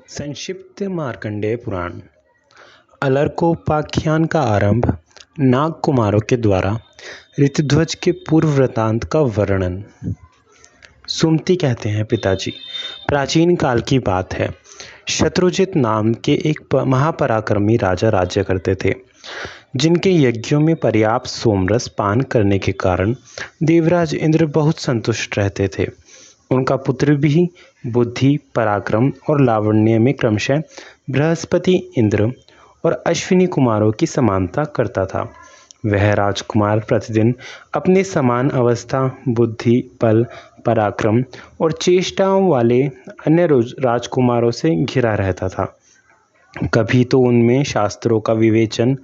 संक्षिप्त मार्कंडेय पुराण। अलर्कोपाख्यान का आरंभ नाग कुमारों के द्वारा ऋतुध्वज के पूर्व वृतांत का वर्णन। सुमति कहते हैं, पिताजी, प्राचीन काल की बात है। शत्रुजित नाम के एक महापराक्रमी राजा राज्य करते थे, जिनके यज्ञों में पर्याप्त सोमरस पान करने के कारण देवराज इंद्र बहुत संतुष्ट रहते थे। उनका पुत्र भी बुद्धि, पराक्रम और लावण्य में क्रमशः बृहस्पति, इंद्र और अश्विनी कुमारों की समानता करता था। वह राजकुमार प्रतिदिन अपने समान अवस्था, बुद्धि, बल, पराक्रम और चेष्टाओं वाले अन्य राजकुमारों से घिरा रहता था। कभी तो उनमें शास्त्रों का विवेचन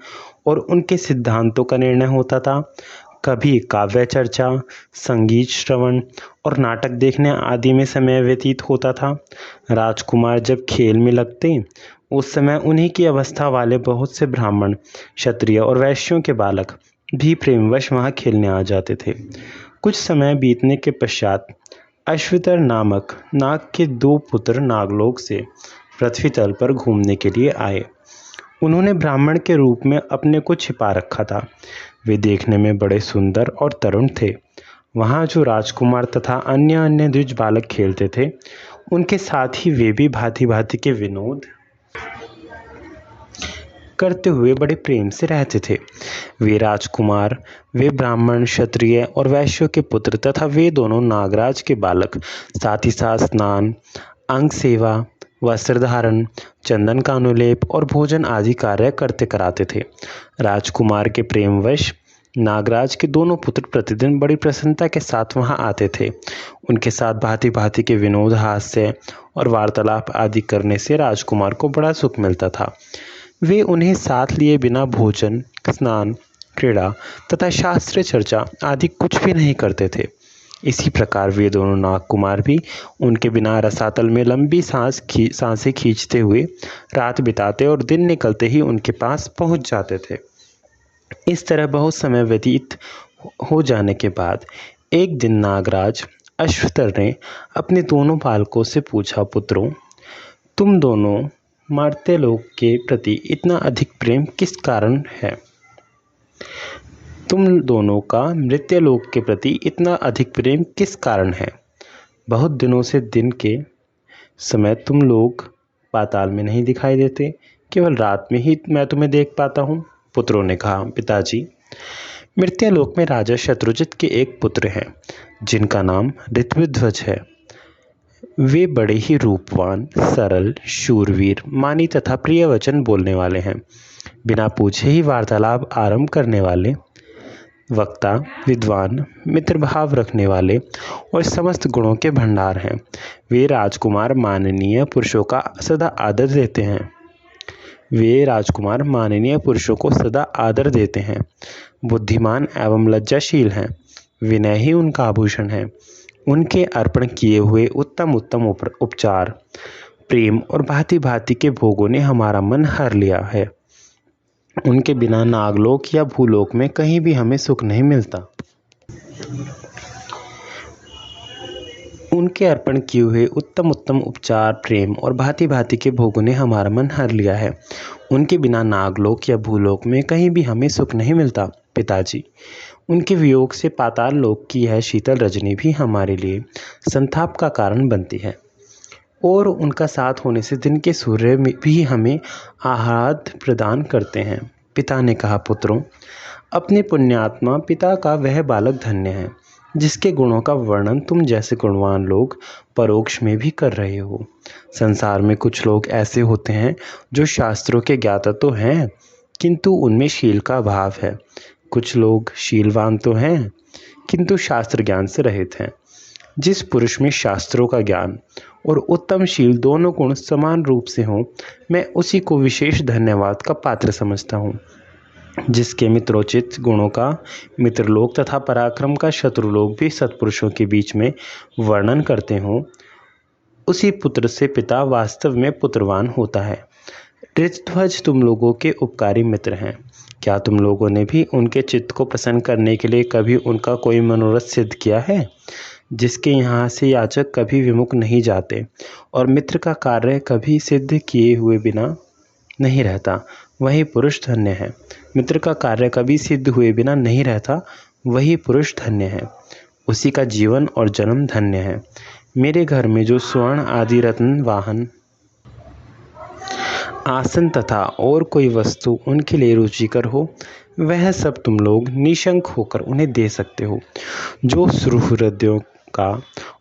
और उनके सिद्धांतों का निर्णय होता था, कभी काव्य चर्चा, संगीत श्रवण और नाटक देखने आदि में समय व्यतीत होता था। राजकुमार जब खेल में लगते, उस समय उन्हीं की अवस्था वाले बहुत से ब्राह्मण, क्षत्रिय और वैश्यों के बालक भी प्रेमवश वहां खेलने आ जाते थे। कुछ समय बीतने के पश्चात अश्वतर नामक नाग के 2 पुत्र नागलोक से पृथ्वी तल पर घूमने के लिए आए। उन्होंने ब्राह्मण के रूप में अपने को छिपा रखा था। वे देखने में बड़े सुंदर और तरुण थे। वहाँ जो राजकुमार तथा अन्य द्विज बालक खेलते थे, उनके साथ ही वे भी भांति भांति के विनोद करते हुए बड़े प्रेम से रहते थे। वे राजकुमार, वे ब्राह्मण, क्षत्रिय और वैश्यों के पुत्र तथा वे दोनों नागराज के बालक साथ ही साथ स्नान, अंग सेवा, वस्त्र धारण, चंदन का अनुलेप और भोजन आदि कार्य करते कराते थे। राजकुमार के प्रेमवश नागराज के दोनों पुत्र प्रतिदिन बड़ी प्रसन्नता के साथ वहां आते थे। उनके साथ भांति भांति के विनोद, हास्य और वार्तालाप आदि करने से राजकुमार को बड़ा सुख मिलता था। वे उन्हें साथ लिए बिना भोजन, स्नान, क्रीड़ा तथा शास्त्र चर्चा आदि कुछ भी नहीं करते थे। इसी प्रकार वे दोनों नागकुमार भी उनके बिना रसातल में लंबी सांसें खींचते हुए रात बिताते और दिन निकलते ही उनके पास पहुंच जाते थे। इस तरह बहुत समय व्यतीत हो जाने के बाद एक दिन नागराज अश्वतर ने अपने दोनों बालकों से पूछा, पुत्रों, तुम दोनों मर्त्यलोक के प्रति इतना अधिक प्रेम किस कारण है? तुम दोनों का मृत्यलोक के प्रति इतना अधिक प्रेम किस कारण है? बहुत दिनों से दिन के समय तुम लोग पाताल में नहीं दिखाई देते, केवल रात में ही मैं तुम्हें देख पाता हूँ। पुत्रों ने कहा, पिताजी, मृत्यलोक में राजा शत्रुजित के एक पुत्र हैं, जिनका नाम ऋतुध्वज है। वे बड़े ही रूपवान, सरल, शूरवीर, मानी तथा प्रिय वचन बोलने वाले हैं। बिना पूछे ही वार्तालाप आरंभ करने वाले, वक्ता, विद्वान, मित्र भाव रखने वाले और समस्त गुणों के भंडार हैं। वे राजकुमार माननीय पुरुषों का सदा आदर देते हैं। को सदा आदर देते हैं। बुद्धिमान एवं लज्जाशील हैं। विनय ही उनका आभूषण है। उनके अर्पण किए हुए उत्तम उत्तम उपचार, प्रेम और भांति भांति के भोगों ने हमारा मन हर लिया है। उनके बिना नागलोक या भूलोक में कहीं भी हमें सुख नहीं मिलता। उनके अर्पण किए हुए उत्तम उत्तम उपचार, प्रेम और भांति भांति के भोगों ने हमारा मन हर लिया है। उनके बिना नागलोक या भूलोक में कहीं भी हमें सुख नहीं मिलता। पिताजी, उनके वियोग से पाताल लोक की यह शीतल रजनी भी हमारे लिए संताप का कारण बनती है, और उनका साथ होने से दिन के सूर्य भी हमें आह्लाद प्रदान करते हैं। पिता ने कहा, पुत्रों, अपने पुण्यात्मा पिता का वह बालक धन्य है, जिसके गुणों का वर्णन तुम जैसे गुणवान लोग परोक्ष में भी कर रहे हो। संसार में कुछ लोग ऐसे होते हैं जो शास्त्रों के ज्ञाता तो हैं, किंतु उनमें शील का अभाव है। कुछ लोग शीलवान तो हैं, किंतु शास्त्र ज्ञान से रहित हैं। जिस पुरुष में शास्त्रों का ज्ञान और उत्तम शील दोनों गुण समान रूप से हों, मैं उसी को विशेष धन्यवाद का पात्र समझता हूँ। जिसके मित्रोचित गुणों का मित्रलोक तथा पराक्रम का शत्रुलोक भी सत्पुरुषों के बीच में वर्णन करते हों, उसी पुत्र से पिता वास्तव में पुत्रवान होता है। ऋतुध्वज तुम लोगों के उपकारी मित्र हैं। क्या तुम लोगों ने भी उनके चित्त को प्रसन्न करने के लिए कभी उनका कोई मनोरथ सिद्ध किया है? जिसके यहाँ से याचक कभी विमुख नहीं जाते और मित्र का कार्य कभी सिद्ध किए हुए बिना नहीं रहता, वही पुरुष धन्य है। मित्र का कार्य कभी सिद्ध हुए बिना नहीं रहता, वही पुरुष धन्य है। उसी का जीवन और जन्म धन्य है। मेरे घर में जो स्वर्ण आदि रत्न, वाहन, आसन तथा और कोई वस्तु उनके लिए रुचिकर हो, वह सब तुम लोग निशंक होकर उन्हें दे सकते हो। जो सुहृदयों का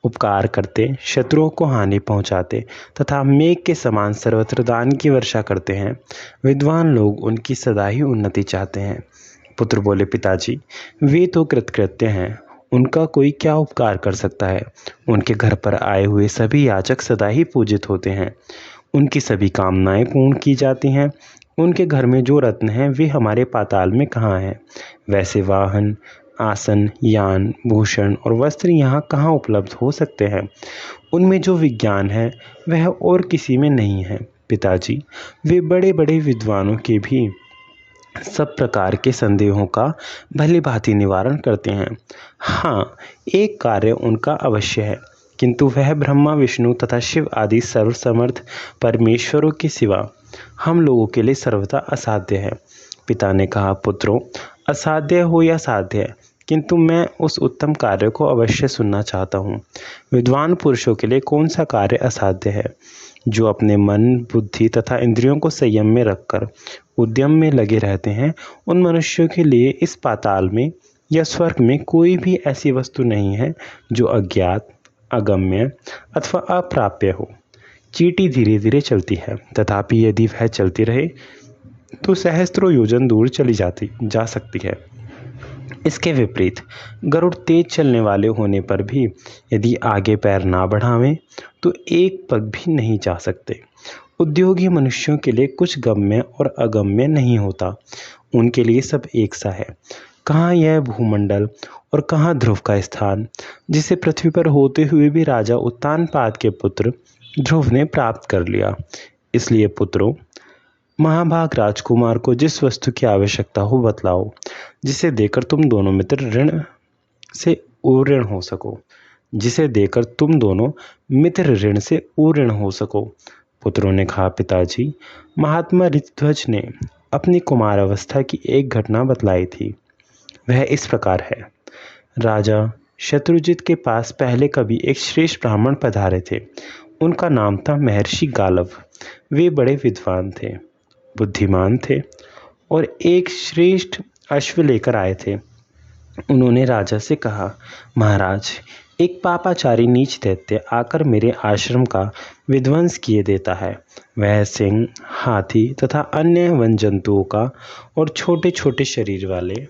उपकार करते, शत्रुओं को हानि पहुंचाते तथा मेघ के समान सर्वत्र दान की वर्षा करते हैं, विद्वान लोग उनकी सदा ही उन्नति चाहते हैं। पुत्र बोले, पिताजी, वे तो कृतकृत्य हैं, उनका कोई क्या उपकार कर सकता है। उनके घर पर आए हुए सभी याचक सदा ही पूजित होते हैं, उनकी सभी कामनाएं पूर्ण की जाती हैं। उनके घर में जो रत्न हैं वे हमारे पाताल में कहाँ हैं। वैसे वाहन, आसन, यान, भूषण और वस्त्र यहाँ कहाँ उपलब्ध हो सकते हैं। उनमें जो विज्ञान है वह और किसी में नहीं है। पिताजी, वे बड़े बड़े विद्वानों के भी सब प्रकार के संदेहों का भली भांति निवारण करते हैं। हाँ, एक कार्य उनका अवश्य है, किंतु वह ब्रह्मा, विष्णु तथा शिव आदि सर्वसमर्थ परमेश्वरों के सिवा हम लोगों के लिए सर्वथा असाध्य है। पिता ने कहा, पुत्रों, असाध्य हो या साध्य, किंतु मैं उस उत्तम कार्य को अवश्य सुनना चाहता हूँ। विद्वान पुरुषों के लिए कौन सा कार्य असाध्य है? जो अपने मन, बुद्धि तथा इंद्रियों को संयम में रखकर उद्यम में लगे रहते हैं, उन मनुष्यों के लिए इस पाताल में या स्वर्ग में कोई भी ऐसी वस्तु नहीं है जो अज्ञात, अगम्य अथवा अप्राप्य हो। चींटी धीरे धीरे चलती है, तथापि यदि वह चलती रहे तो सहस्त्रों योजन दूर चली जा सकती है। इसके विपरीत गरुड़ तेज चलने वाले होने पर भी यदि आगे पैर ना बढ़ावें तो एक पग भी नहीं जा सकते। उद्योगी मनुष्यों के लिए कुछ गम्य और अगम्य नहीं होता, उनके लिए सब एक सा है। कहाँ यह भूमंडल और कहाँ ध्रुव का स्थान, जिसे पृथ्वी पर होते हुए भी राजा उत्तानपाद के पुत्र ध्रुव ने प्राप्त कर लिया। इसलिए पुत्रों, महाभाग राजकुमार को जिस वस्तु की आवश्यकता हो बतलाओ, जिसे देकर तुम दोनों मित्र ऋण से उऋण हो सको, जिसे देकर तुम दोनों मित्र ऋण से उऋण हो सको। पुत्रों ने कहा, पिताजी, महात्मा ऋतध्वज ने अपनी कुमार अवस्था की एक घटना बतलाई थी। वह इस प्रकार है। राजा शत्रुजित के पास पहले कभी एक श्रेष्ठ ब्राह्मण पधारे थे। उनका नाम था महर्षि गालव। वे बड़े विद्वान थे, बुद्धिमान थे और एक श्रेष्ठ अश्व लेकर आए थे। उन्होंने राजा से कहा, महाराज, एक पापाचारी नीच दैत्य आकर मेरे आश्रम का विध्वंस किए देता है। वह सिंह, हाथी तथा अन्य वन जंतुओं का और छोटे छोटे शरीर वाले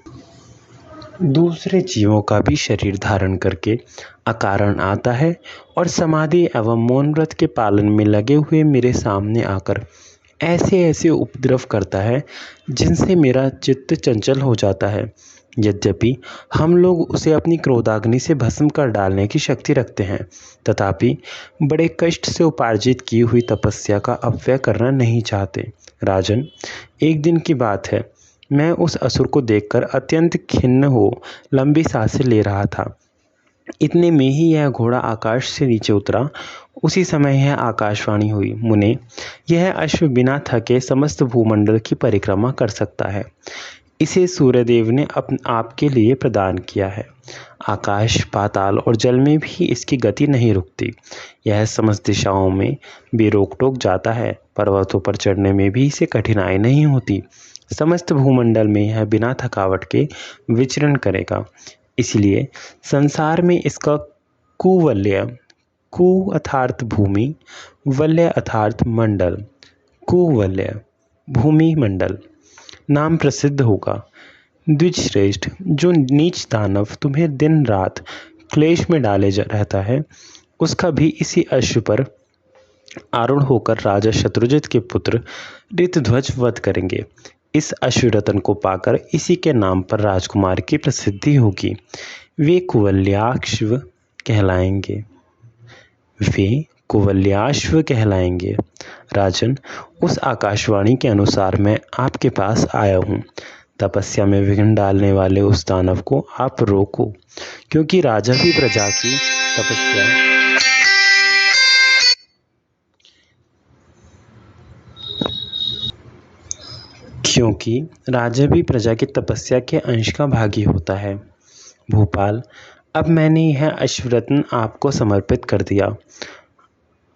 दूसरे जीवों का भी शरीर धारण करके अकारण आता है और समाधि एवं मौन व्रत के पालन में लगे हुए मेरे सामने आकर ऐसे ऐसे उपद्रव करता है जिनसे मेरा चित्त चंचल हो जाता है। यद्यपि हम लोग उसे अपनी क्रोधाग्नि से भस्म कर डालने की शक्ति रखते हैं, तथापि बड़े कष्ट से उपार्जित की हुई तपस्या का अपव्यय करना नहीं चाहते। राजन, एक दिन की बात है, मैं उस असुर को देखकर अत्यंत खिन्न हो लंबी सांसें ले रहा था। इतने में ही यह घोड़ा आकाश से नीचे उतरा। उसी समय यह आकाशवाणी हुई, मुने, यह अश्व बिना थके समस्त भूमंडल की परिक्रमा कर सकता है। इसे सूर्यदेव ने आपके लिए प्रदान किया है। आकाश, पाताल और जल में भी इसकी गति नहीं रुकती। यह समस्त दिशाओं में बेरोक टोक जाता है। पर्वतों पर चढ़ने में भी इसे कठिनाई नहीं होती। समस्त भूमंडल में यह बिना थकावट के विचरण करेगा। इसलिए संसार में इसका कुवलय, कु अर्थात भूमि, वलय अर्थात मंडल, कुवलय भूमि मंडल नाम प्रसिद्ध होगा। द्विजश्रेष्ठ, जो नीच दानव तुम्हें दिन रात क्लेश में डाले रहता है, उसका भी इसी अश्व पर आरूढ़ होकर राजा शत्रुजित के पुत्र ऋतध्वज वध करेंगे। इस अश्वरतन को पाकर इसी के नाम पर राजकुमार की प्रसिद्धि होगी। वे कुवल्याश्व कहलाएंगे। राजन, उस आकाशवाणी के अनुसार मैं आपके पास आया हूँ। तपस्या में विघ्न डालने वाले उस दानव को आप रोको, क्योंकि राजा भी प्रजा की तपस्या क्योंकि राजा भी प्रजा की तपस्या के अंश का भागी होता है। भूपाल, अब मैंने यह अश्वरत्न आपको समर्पित कर दिया।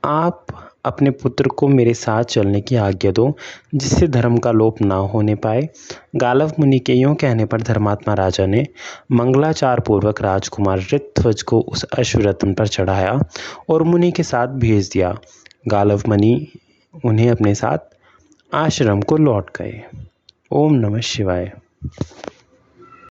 आप अपने पुत्र को मेरे साथ चलने की आज्ञा दो, जिससे धर्म का लोप ना होने पाए। गालव मुनि के यूं कहने पर धर्मात्मा राजा ने मंगलाचार पूर्वक राजकुमार ऋतध्वज को उस अश्वरत्न पर चढ़ाया और मुनि के साथ भेज दिया। गालव मुनि उन्हें अपने साथ आश्रम को लौट गए। ओम नमः शिवाय।